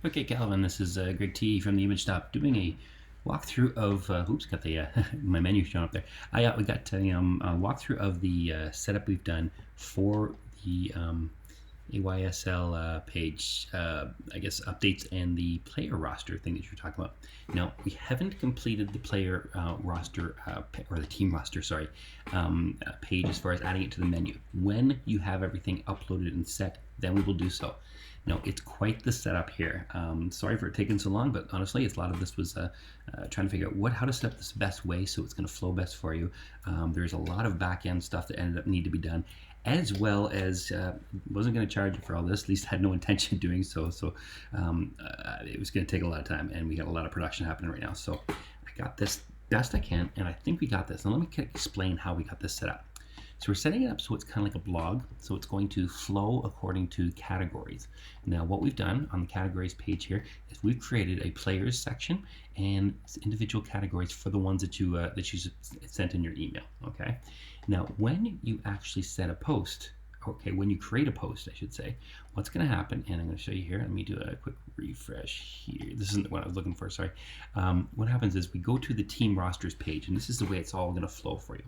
Okay, Calvin, this is Greg T from the Image Stop doing a walkthrough of, oops, got the my menu shown up there. We got a walkthrough of the setup we've done for the AYSL page, I guess, updates and the player roster thing that you're talking about. Now, we haven't completed the player roster, or the team roster, sorry, page as far as adding it to the menu. When you have everything uploaded and set, then we will do so. Now, it's quite the setup here. Sorry for it taking so long, but honestly, a lot of this was trying to figure out how to set up this best way so it's going to flow best for you. There's a lot of back-end stuff that ended up need to be done, as well as wasn't going to charge you for all this, at least had no intention of doing so. So it was going to take a lot of time, and we got a lot of production happening right now. So I got this best I can, and I think we got this. Now let me explain how we got this set up. So we're setting it up so it's kind of like a blog, so it's going to flow according to categories. Now what we've done on the categories page here is we've created a players section and individual categories for the ones that you sent in your email. Okay. Now when you actually set a post, when you create a post, I should say, what's going to happen, and I'm going to show you here. Let me do a quick refresh here. This isn't what I was looking for, sorry. What happens is we go to the team rosters page, and this is the way it's all going to flow for you.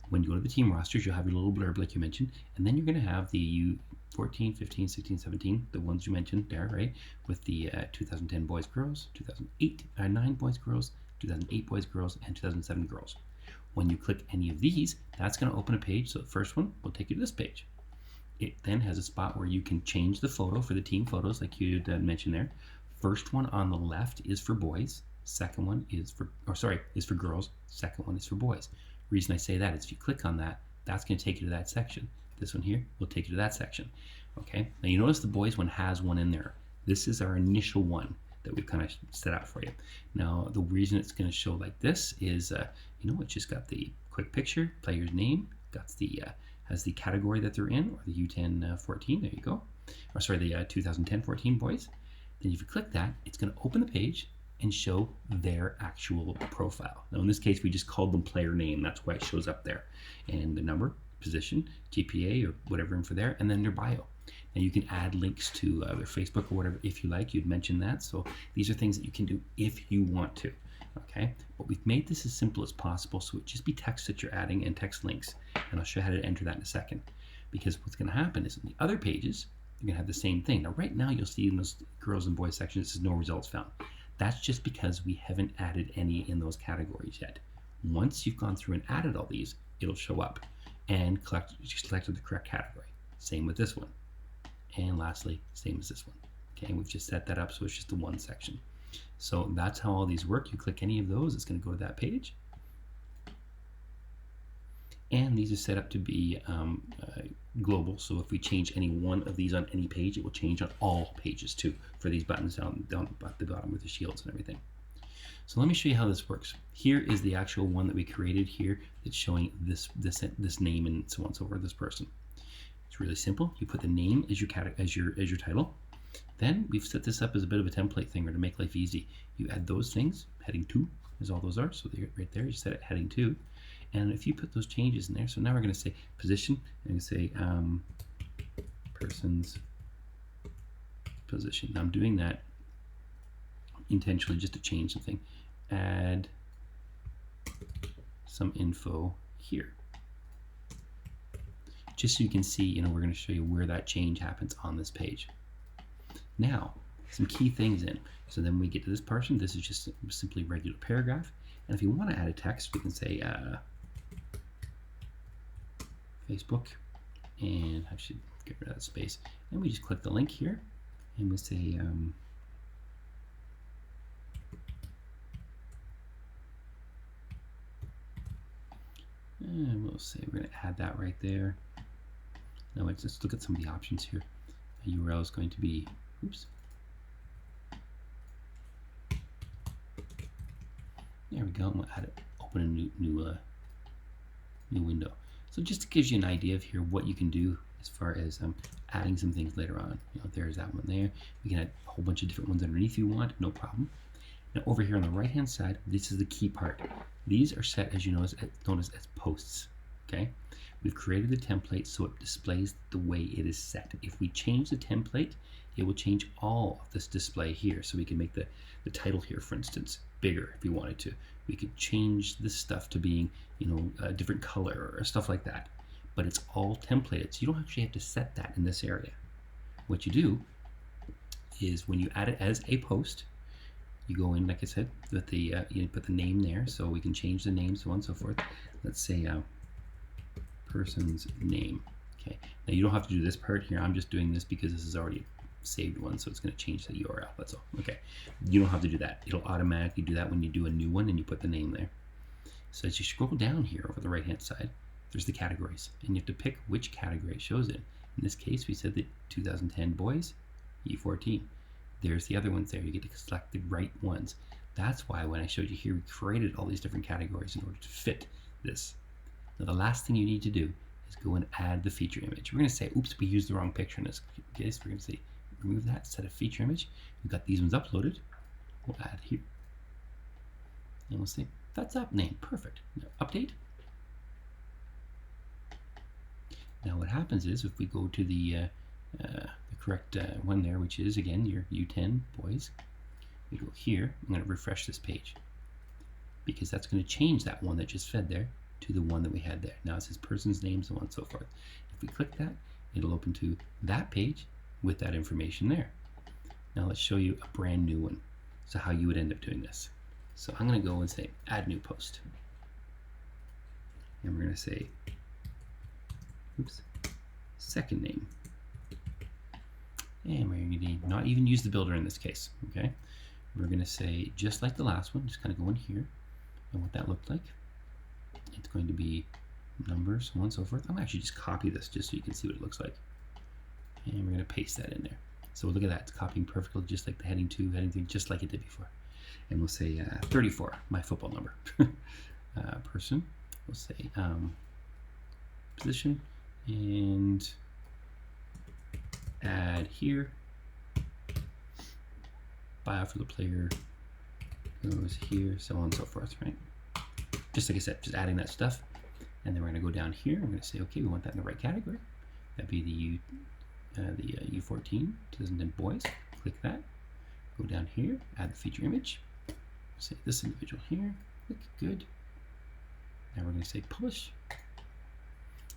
When you go to the team rosters, you'll have your little blurb like you mentioned, and then you're going to have the 14, 15, 16, 17, the ones you mentioned there, right? With the 2010 boys, girls, 2009 boys, girls, 2008 boys, girls, and 2007 girls. When you click any of these, that's going to open a page. So the first one will take you to this page. It then has a spot where you can change the photo for the team photos, like you mentioned there. First one on the left is for boys. Second one is for girls. Second one is for boys. Reason I say that is if you click on that, that's going to take you to that section. This one here will take you to that section. Okay. Now you notice the boys one has one in there. This is our initial one that we've kind of set out for you. Now the reason it's going to show like this is, it's just got the quick picture, player's name, got the has the category that they're in, or the U10-14. There you go. Or sorry, the 2010-14 boys. Then if you click that, it's going to open the page and show their actual profile. Now in this case, we just called them player name. That's why it shows up there. And the number, position, GPA, or whatever in for there, and then their bio. Now you can add links to their Facebook or whatever if you like. You'd mention that. So these are things that you can do if you want to. Okay, but we've made this as simple as possible, so it just be text that you're adding and text links. And I'll show you how to enter that in a second. Because what's going to happen is in the other pages, you're going to have the same thing. Now right now you'll see in those girls and boys sections, it says no results found. That's just because we haven't added any in those categories yet. Once you've gone through and added all these, it'll show up and selected the correct category. Same with this one. And lastly, same as this one. Okay, and we've just set that up so it's just the one section. So that's how all these work. You click any of those, it's going to go to that page. And these are set up to be global, so if we change any one of these on any page, it will change on all pages too, for these buttons down at the bottom with the shields and everything. So let me show you how this works. Here is the actual one that we created here that's showing this name and so on and so forth, this person. It's really simple. You put the name as your title. Then we've set this up as a bit of a template thing, or to make life easy. You add those things, heading 2 is all those are, so right there you set it heading 2. And if you put those changes in there, so now we're going to say position, and say person's position. Now I'm doing that intentionally just to change something. Add some info here. Just so you can see, we're going to show you where that change happens on this page. Now, some key things in. So then we get to this person. This is just simply regular paragraph. And if you want to add a text, we can say Facebook, and I should get rid of that space. And we just click the link here, and we say and we'll say we're going to add that right there. Now let's look at some of the options here. The URL is going to be, oops. There we go. And we'll add it. Open a new window. So just gives you an idea of here what you can do as far as adding some things later on. There's that one there. We can add a whole bunch of different ones underneath if you want, no problem. Now over here on the right hand side, this is the key part. These are set, as you know, known as posts. Okay, we've created the template so it displays the way it is set. If we change the template, it will change all of this display here. So we can make the title here, for instance, bigger if we wanted to. We could change this stuff to being, a different color or stuff like that. But it's all templated, so you don't actually have to set that in this area. What you do is when you add it as a post, you go in, like I said, with the you put the name there, so we can change the name, so on and so forth. Let's say person's name. Okay. Now you don't have to do this part here. I'm just doing this because this is already a saved one, so it's going to change the URL. That's all. Okay. You don't have to do that. It'll automatically do that when you do a new one and you put the name there. So as you scroll down here over the right-hand side, there's the categories, and you have to pick which category it shows in. In this case, we said that 2010 boys, U14. There's the other ones there. You get to select the right ones. That's why when I showed you here, we created all these different categories in order to fit this. Now, the last thing you need to do is go and add the feature image. We're going to say, oops, we used the wrong picture in this case. We're going to say, remove that, set a feature image. We've got these ones uploaded. We'll add here. And we'll say, that's up name. Perfect. Now, update. Now what happens is if we go to the correct one there, which is again your U10 boys, we go here. I'm going to refresh this page because that's going to change that one that just fed there to the one that we had there. Now it says person's name, so on and so forth. If we click that, it'll open to that page with that information there. Now let's show you a brand new one. So how you would end up doing this. So I'm going to go and say add new post, and we're going to say, oops, second name. And we're going to not even use the builder in this case, okay? We're going to say, just like the last one, just kind of go in here, and what that looked like. It's going to be numbers, so on and so forth. I'm going to actually just copy this just so you can see what it looks like. And we're going to paste that in there. So look at that, it's copying perfectly, just like the heading 2, heading 3, just like it did before. And we'll say 34, my football number. Person, we'll say position, and add here. Bio for the player goes here, so on and so forth, right? Just like I said, just adding that stuff. And then we're going to go down here. We're going to say, okay, we want that in the right category. That'd be the U14, 2010 boys. Click that. Go down here, add the feature image. Say this individual here. Click good. Now we're going to say publish.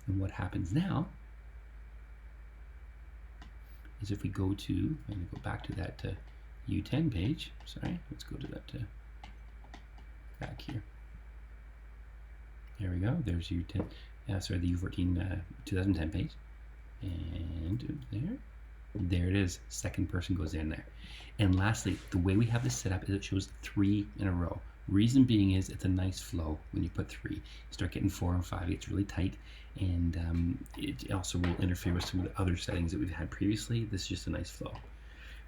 And what happens now is if we go to, I'm going to go back to that U10 page. Sorry, let's go to that back here. There we go. There's U10. Sorry, the U14 2010 page. And there it is. Second person goes in there. And lastly, the way we have this set up is it shows 3 in a row. Reason being is it's a nice flow when you put 3. You start getting 4 and 5, it gets really tight, and it also will interfere with some of the other settings that we've had previously. This is just a nice flow.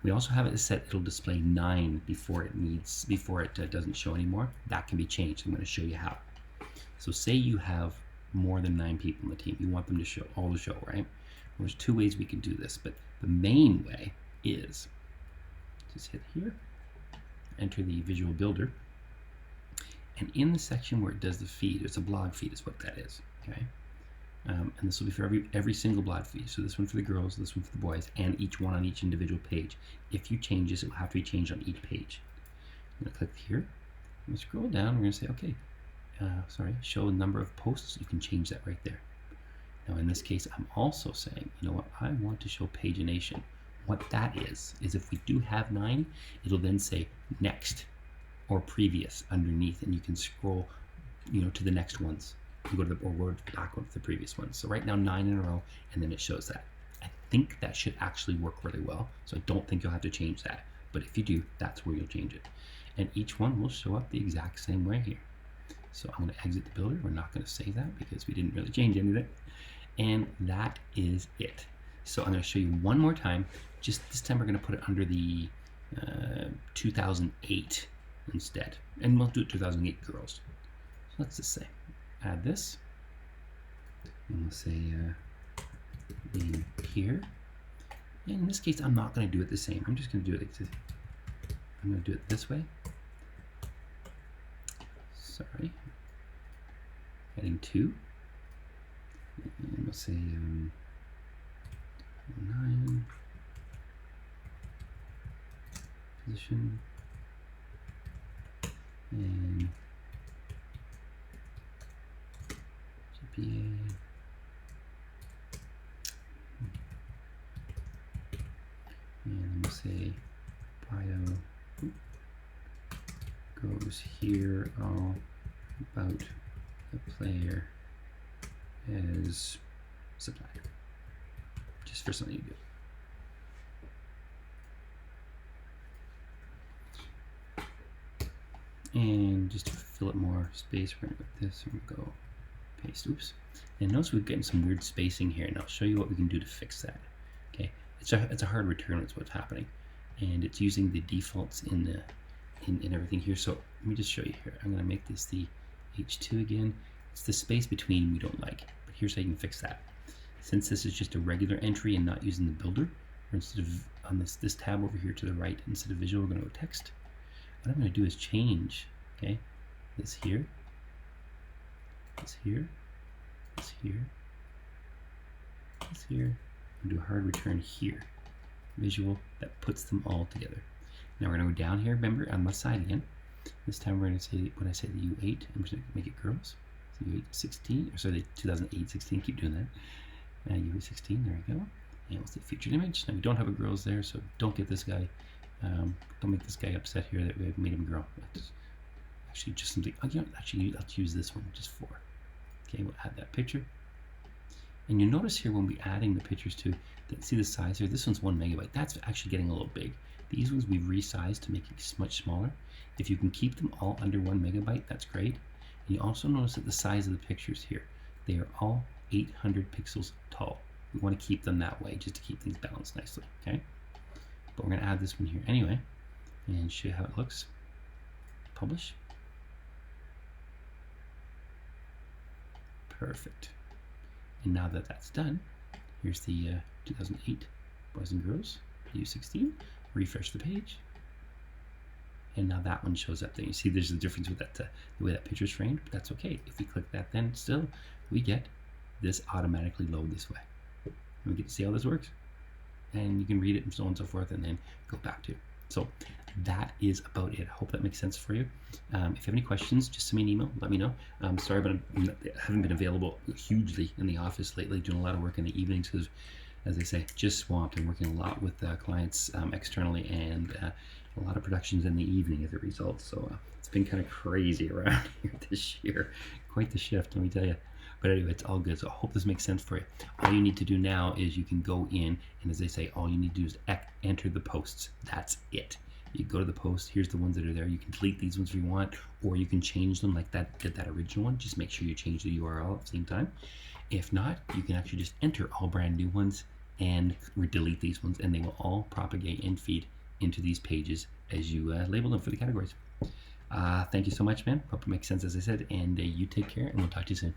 We also have it set, it'll display 9 before it doesn't show anymore. That can be changed. I'm going to show you how. So say you have more than 9 people on the team. You want them to show, all to show, right? Well, there's 2 ways we can do this, but the main way is just hit here, enter the visual builder, and in the section where it does the feed, it's a blog feed is what that is, okay? And this will be for every single blog feed. So this one for the girls, this one for the boys, and each one on each individual page. If you change this, it will have to be changed on each page. I'm going to click here. I'm going to scroll down. We're going to say, okay, show a number of posts. You can change that right there. Now in this case, I'm also saying, you know what, I want to show pagination. What that is if we do have 9, it'll then say next or previous underneath, and you can scroll, to the next ones. You go to go back to the previous ones. So right now 9 in a row, and then it shows that. I think that should actually work really well. So I don't think you'll have to change that. But if you do, that's where you'll change it. And each one will show up the exact same way here. So I'm going to exit the builder. We're not going to save that because we didn't really change anything. And that is it. So I'm going to show you one more time. Just this time we're going to put it under the 2008 instead. And we'll do it 2008 girls. So let's just say, add this. And we'll say name here. And in this case, I'm not going to do it the same. I'm just going to do it like this. I'm going to do it this way. Sorry. Heading 2. And we'll say 9. position, and GPA. And we'll say bio goes here all about the player as supplier, just for something to do. And just to fill it more space, we're going to go this, and we'll go paste. Oops. And notice we're getting some weird spacing here, and I'll show you what we can do to fix that. Okay, it's a hard return. That's what's happening, and it's using the defaults in everything here. So let me just show you here. I'm going to make this the H2 again. It's the space between we don't like, but here's how you can fix that. Since this is just a regular entry and not using the builder, or instead of on this tab over here to the right, instead of visual, we're going to go text. What I'm going to do is change, okay, this here, this here, this here, this here, and do a hard return here. Visual, that puts them all together. Now we're going to go down here, remember, on the side again. This time we're going to say, when I say the U8, I'm just going to make it girls. So U8 16, or sorry, 2008 16, keep doing that. U8 16, there we go. And we'll say featured image. Now we don't have a girls there, so don't get this guy. Don't make this guy upset here that we made him girl. That's actually just something. Oh, you know, actually, let's use this one just for. Okay, we'll add that picture. And you'll notice here when we're adding the pictures to, see the size here. This one's 1 megabyte. That's actually getting a little big. These ones we've resized to make it much smaller. If you can keep them all under 1 megabyte, that's great. And you also notice that the size of the pictures here, they are all 800 pixels tall. We want to keep them that way just to keep things balanced nicely. Okay. But we're going to add this one here anyway and show you how it looks. Publish. Perfect. And now that that's done, here's the 2008 boys and girls U16. Refresh the page, and now that one shows up there. You see there's a difference with that the way that picture's framed, but that's okay. If we click that, then still we get this automatically load this way. And we get to see how this works. And you can read it and so on and so forth, and then go back to. So that is about it. I hope that makes sense for you. If you have any questions, just send me an email. Let me know. Sorry, but I haven't been available hugely in the office lately, doing a lot of work in the evenings because, as I say, just swamped and working a lot with clients externally, and a lot of productions in the evening as a result. So it's been kind of crazy around here this year. Quite the shift, let me tell you. But anyway, it's all good. So I hope this makes sense for you. All you need to do now is you can go in, and as they say, all you need to do is enter the posts. That's it. You go to the post. Here's the ones that are there. You can delete these ones if you want, or you can change them like that. Did that original one. Just make sure you change the URL at the same time. If not, you can actually just enter all brand new ones and delete these ones, and they will all propagate and feed into these pages as you label them for the categories. Thank you so much, man. Hope it makes sense, as I said, and you take care, and we'll talk to you soon.